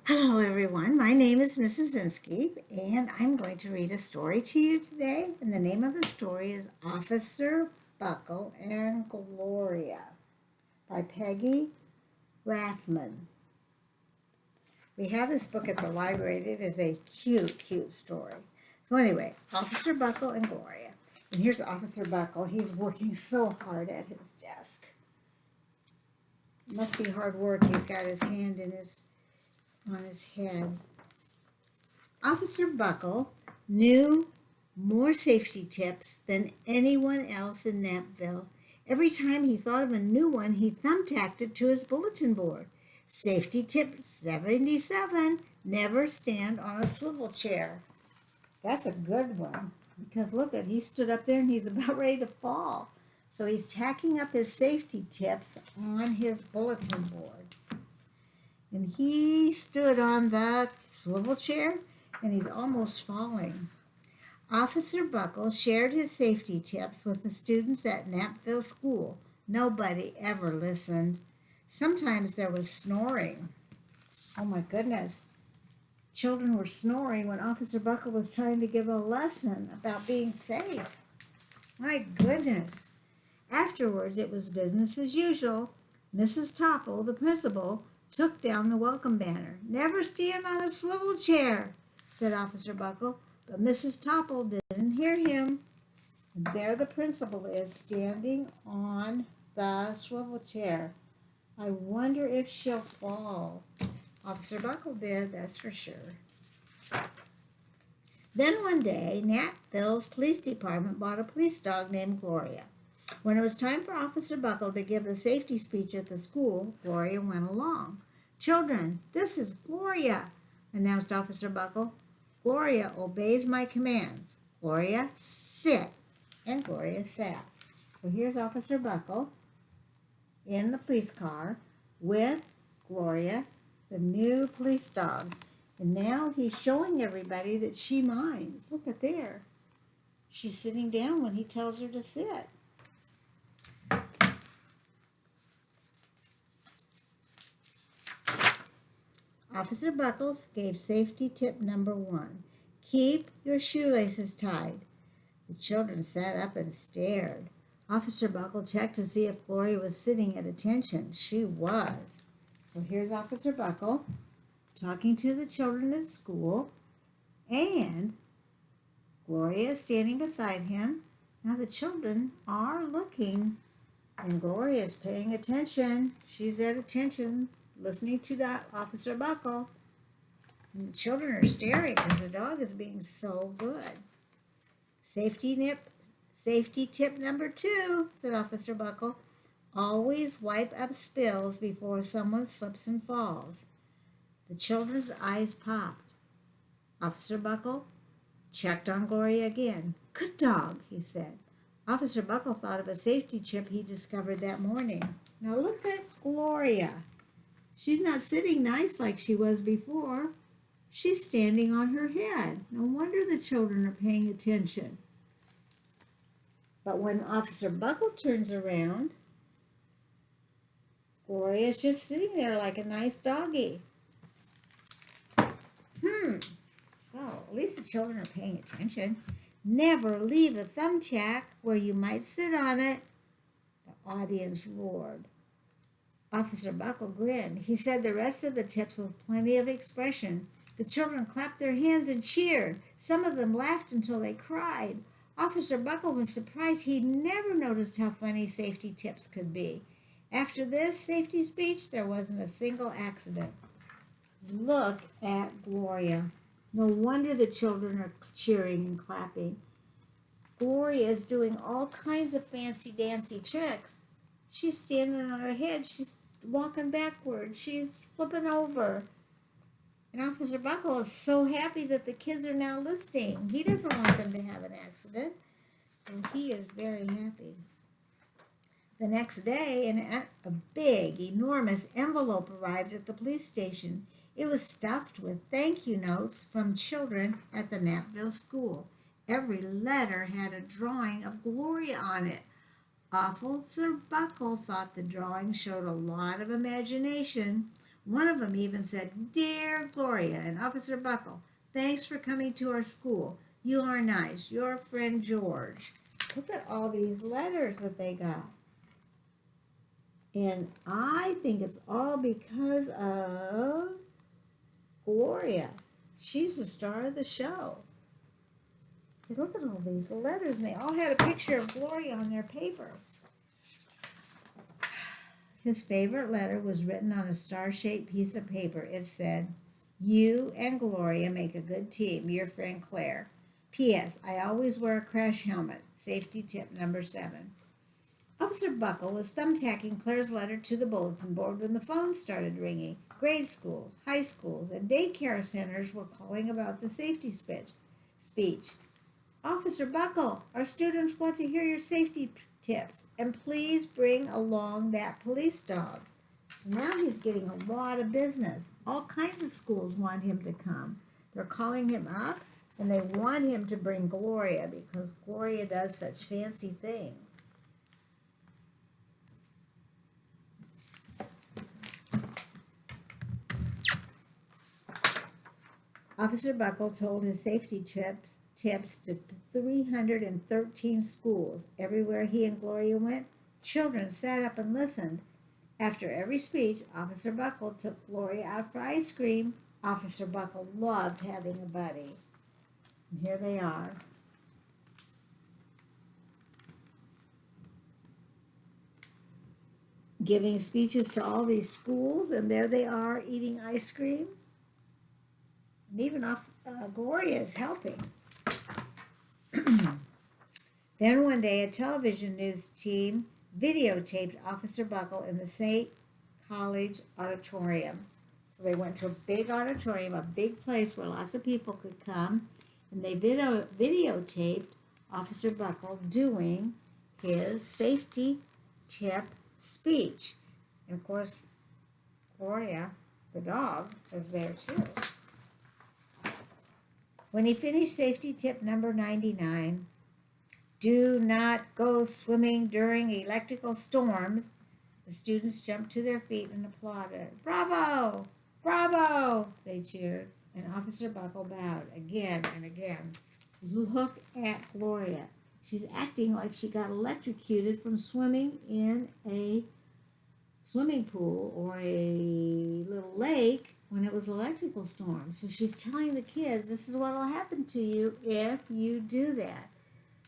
Hello, everyone. My name is Mrs. Inskeep, and I'm going to read a story to you today. And the name of the story is Officer Buckle and Gloria by Peggy Rathman. We have this book at the library. It is a cute, cute story. So anyway, Officer Buckle and Gloria. And here's Officer Buckle. He's working so hard at his desk. It must be hard work. He's got his hand on his head. Officer Buckle knew more safety tips than anyone else in Knappville. Every time he thought of a new one, he thumbtacked it to his bulletin board. Safety tip 77, never stand on a swivel chair. That's a good one because look at, he stood up there and he's about ready to fall. So he's tacking up his safety tips on his bulletin board. And he stood on the swivel chair and he's almost falling. Officer Buckle shared his safety tips with the students at Knappville School. Nobody ever listened. Sometimes there was snoring. Oh my goodness. Children were snoring when Officer Buckle was trying to give a lesson about being safe. My goodness. Afterwards, it was business as usual. Mrs. Topple, the principal, took down the welcome banner. Never stand on a swivel chair, said Officer Buckle, but Mrs. Topple didn't hear him. And there the principal is standing on the swivel chair. I wonder if she'll fall. Officer Buckle did, that's for sure. Then one day, Knappville's police department bought a police dog named Gloria. When it was time for Officer Buckle to give the safety speech at the school, Gloria went along. Children, this is Gloria, announced Officer Buckle. Gloria obeys my commands. Gloria, sit. And Gloria sat. So here's Officer Buckle in the police car with Gloria, the new police dog. And now he's showing everybody that she minds. Look at there. She's sitting down when he tells her to sit. Officer Buckles gave safety tip number 1. Keep your shoelaces tied. The children sat up and stared. Officer Buckle checked to see if Gloria was sitting at attention. She was. So here's Officer Buckle talking to the children at school, and Gloria is standing beside him. Now the children are looking, and Gloria is paying attention. She's at attention, listening to that Officer Buckle. And the children are staring because the dog is being so good. Safety tip number 2, said Officer Buckle. Always wipe up spills before someone slips and falls. The children's eyes popped. Officer Buckle checked on Gloria again. Good dog, he said. Officer Buckle thought of a safety tip he discovered that morning. Now look at Gloria. She's not sitting nice like she was before. She's standing on her head. No wonder the children are paying attention. But when Officer Buckle turns around, Gloria's just sitting there like a nice doggy. So at least the children are paying attention. Never leave a thumbtack where you might sit on it, the audience roared. Officer Buckle grinned. He said the rest of the tips with plenty of expression. The children clapped their hands and cheered. Some of them laughed until they cried. Officer Buckle was surprised. He'd never noticed how funny safety tips could be. After this safety speech, there wasn't a single accident. Look at Gloria. No wonder the children are cheering and clapping. Gloria is doing all kinds of fancy dancy tricks. She's standing on her head. She's walking backwards. She's flipping over. And Officer Buckle is so happy that the kids are now listening. He doesn't want them to have an accident. So he is very happy. The next day, a big, enormous envelope arrived at the police station. It was stuffed with thank you notes from children at the Knappville School. Every letter had a drawing of Gloria on it. Officer Buckle thought the drawing showed a lot of imagination. One of them even said, "Dear Gloria and Officer Buckle, thanks for coming to our school. You are nice. Your friend George." Look at all these letters that they got. And I think it's all because of Gloria. She's the star of the show. Look at all these letters, and they all had a picture of Gloria on their paper. His favorite letter was written on a star-shaped piece of paper. It said, "You and Gloria make a good team. Your friend Claire. P.S. I always wear a crash helmet. Safety tip number 7. Officer Buckle was thumbtacking Claire's letter to the bulletin board when the phone started ringing. Grade schools, high schools, and daycare centers were calling about the safety speech. "Officer Buckle, our students want to hear your safety tips, and please bring along that police dog." So now he's getting a lot of business. All kinds of schools want him to come. They're calling him up, and they want him to bring Gloria because Gloria does such fancy things. Officer Buckle told his safety tips to 313 schools. Everywhere he and Gloria went, children sat up and listened. After every speech, Officer Buckle took Gloria out for ice cream. Officer Buckle loved having a buddy. And here they are. Giving speeches to all these schools, and there they are eating ice cream. And even Gloria is helping. Then one day, a television news team videotaped Officer Buckle in the State College auditorium. So they went to a big auditorium, a big place where lots of people could come, and they videotaped Officer Buckle doing his safety tip speech. And of course, Gloria, the dog, was there too. When he finished safety tip number 99, "Do not go swimming during electrical storms," the students jumped to their feet and applauded. "Bravo! Bravo!" they cheered, and Officer Buckle bowed again and again. Look at Gloria. She's acting like she got electrocuted from swimming in a swimming pool or a little lake when it was electrical storm. So she's telling the kids, this is what will happen to you if you do that.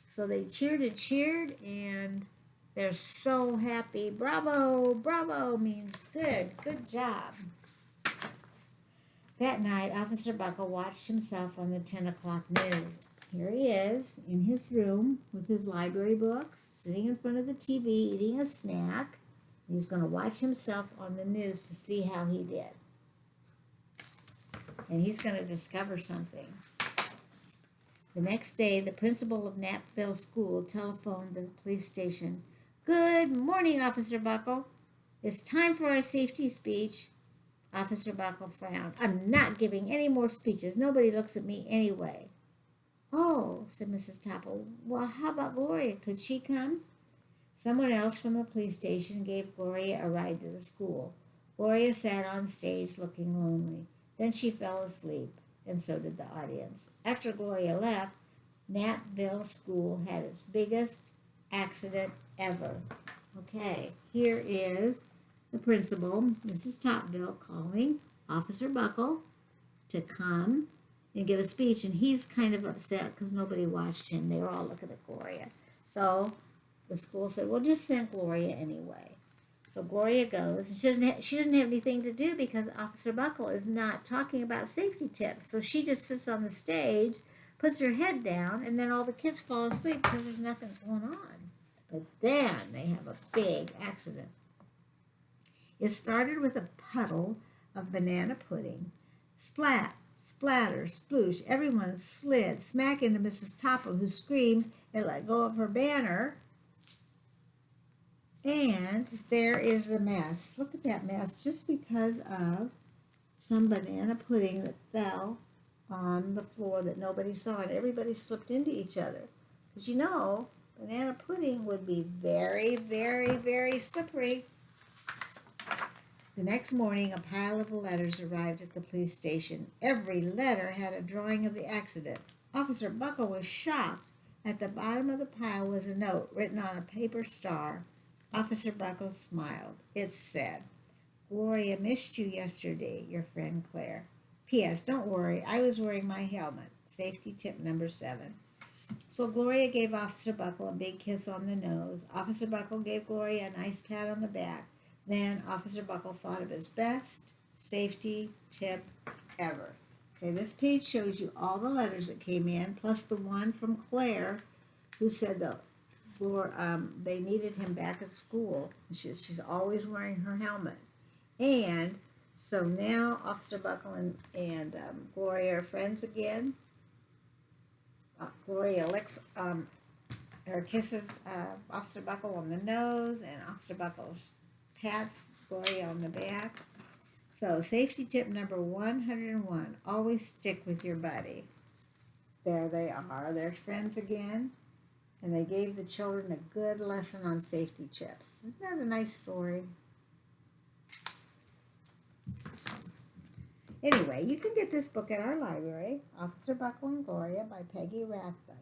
So they cheered, and they're so happy. Bravo, bravo means good job. That night, Officer Buckle watched himself on the 10 o'clock news. Here he is in his room with his library books, sitting in front of the TV, eating a snack. He's going to watch himself on the news to see how he did. And he's going to discover something. The next day, the principal of Knappville School telephoned the police station. "Good morning, Officer Buckle. It's time for our safety speech." Officer Buckle frowned. "I'm not giving any more speeches. Nobody looks at me anyway." "Oh," said Mrs. Topple. "Well, how about Gloria? Could she come?" Someone else from the police station gave Gloria a ride to the school. Gloria sat on stage looking lonely. Then she fell asleep, and so did the audience. After Gloria left, Knappville School had its biggest accident ever. Okay, here is the principal, Mrs. Topville, calling Officer Buckle to come and give a speech, and he's kind of upset because nobody watched him. They were all looking at Gloria. So the school said, "Well, just send Gloria anyway." So Gloria goes, and she doesn't have anything to do because Officer Buckle is not talking about safety tips. So she just sits on the stage, puts her head down, and then all the kids fall asleep because there's nothing going on. But then they have a big accident. It started with a puddle of banana pudding. Splat, splatter, sploosh, everyone slid smack into Mrs. Topple, who screamed and let go of her banner. And there is the mess. Look at that mess, just because of some banana pudding that fell on the floor that nobody saw, and everybody slipped into each other. Because banana pudding would be very, very, very slippery. The next morning, a pile of letters arrived at the police station. Every letter had a drawing of the accident. Officer Buckle was shocked. At the bottom of the pile was a note written on a paper star. Officer Buckle smiled. It said, "Gloria missed you yesterday, your friend Claire. P.S. Don't worry, I was wearing my helmet. Safety tip number 7. So Gloria gave Officer Buckle a big kiss on the nose. Officer Buckle gave Gloria a nice pat on the back. Then Officer Buckle thought of his best safety tip ever. Okay, this page shows you all the letters that came in, plus the one from Claire, who said that they needed him back at school. She's always wearing her helmet. And so now Officer Buckle and Gloria are friends again. Gloria licks or kisses Officer Buckle on the nose, and Officer Buckle pats Gloria on the back. So safety tip number 101, always stick with your buddy. There they are. They're friends again. And they gave the children a good lesson on safety tips. Isn't that a nice story? Anyway, you can get this book at our library, Officer Buckle and Gloria by Peggy Rathbun.